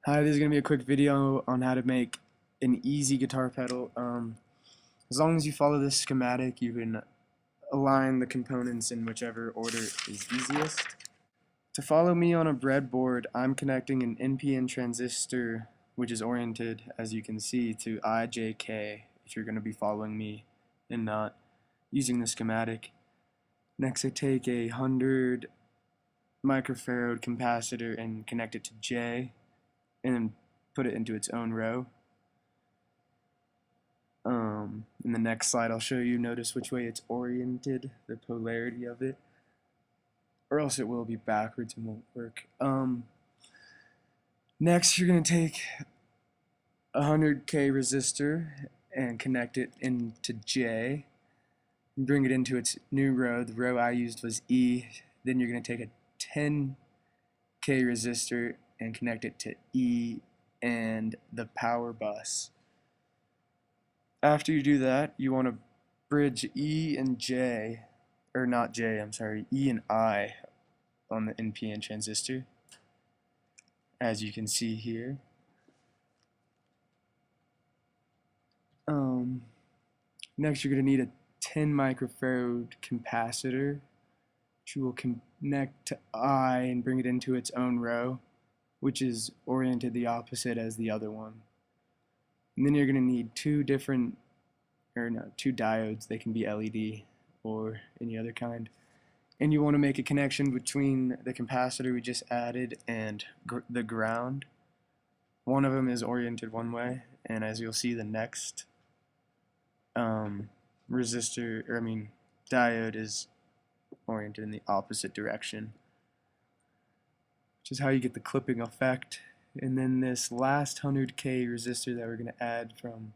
Hi, this is going to be a quick video on how to make an easy guitar pedal. As long as you follow this schematic, you can align the components in whichever order is easiest. To follow me on a breadboard, I'm connecting an NPN transistor, which is oriented, as you can see, to IJK, if you're going to be following me and not using the schematic. Next, I take a 100 microfarad capacitor and connect it to J, and then put it into its own row. In the next slide I'll show you, notice which way it's oriented, the polarity of it, or else it will be backwards and won't work. Next you're going to take a 100K resistor and connect it into J and bring it into its new row. The row I used was E. Then you're going to take a 10K resistor and connect it to E and the power bus. After you do that, you want to bridge E and J, or not J, I'm sorry, E and I on the NPN transistor, as you can see here. Next, you're going to need a 10 microfarad capacitor, which you will connect to I and bring it into its own row, which is oriented the opposite as the other one. And then you're going to need two diodes. They can be LED or any other kind. And you want to make a connection between the capacitor we just added and the ground. One of them is oriented one way, and as you'll see, the next diode is oriented in the opposite direction, which is how you get the clipping effect. And then this last 100K resistor that we're going to add from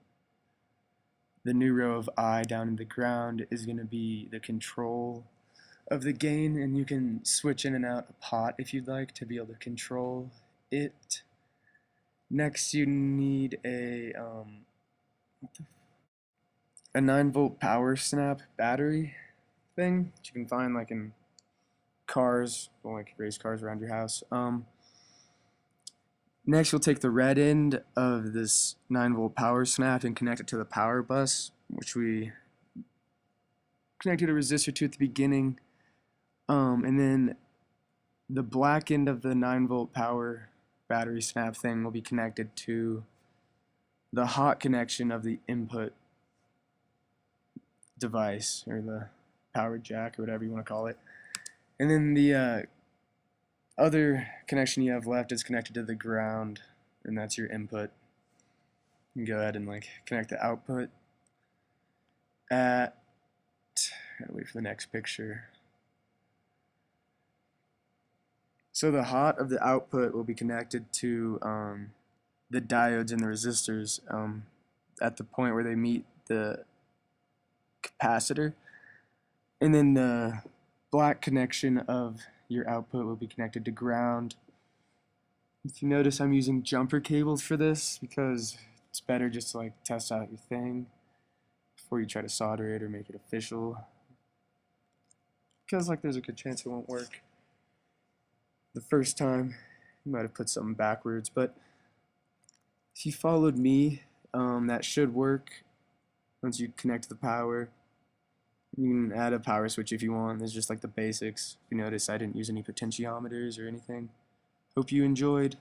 the new row of I down in the ground is going to be the control of the gain, and you can switch in and out a pot if you'd like to be able to control it. Next you need a 9-volt power snap battery thing that you can find like in cars, or like race cars around your house. Next, we'll take the red end of this 9-volt power snap and connect it to the power bus, which we connected a resistor to at the beginning. And then the black end of the 9-volt power battery snap thing will be connected to the hot connection of the input device, or the power jack, or whatever you want to call it. And then the other connection you have left is connected to the ground, and that's your input. You can go ahead and connect the output at, gotta wait for the next picture. So the hot of the output will be connected to the diodes and the resistors at the point where they meet the capacitor, and then the black connection of your output will be connected to ground. If you notice, I'm using jumper cables for this because it's better just to test out your thing before you try to solder it or make it official, because there's a good chance it won't work the first time. You might have put something backwards, but if you followed me, that should work. Once you connect the power, you can add a power switch if you want. There's just the basics. If you notice, I didn't use any potentiometers or anything. Hope you enjoyed.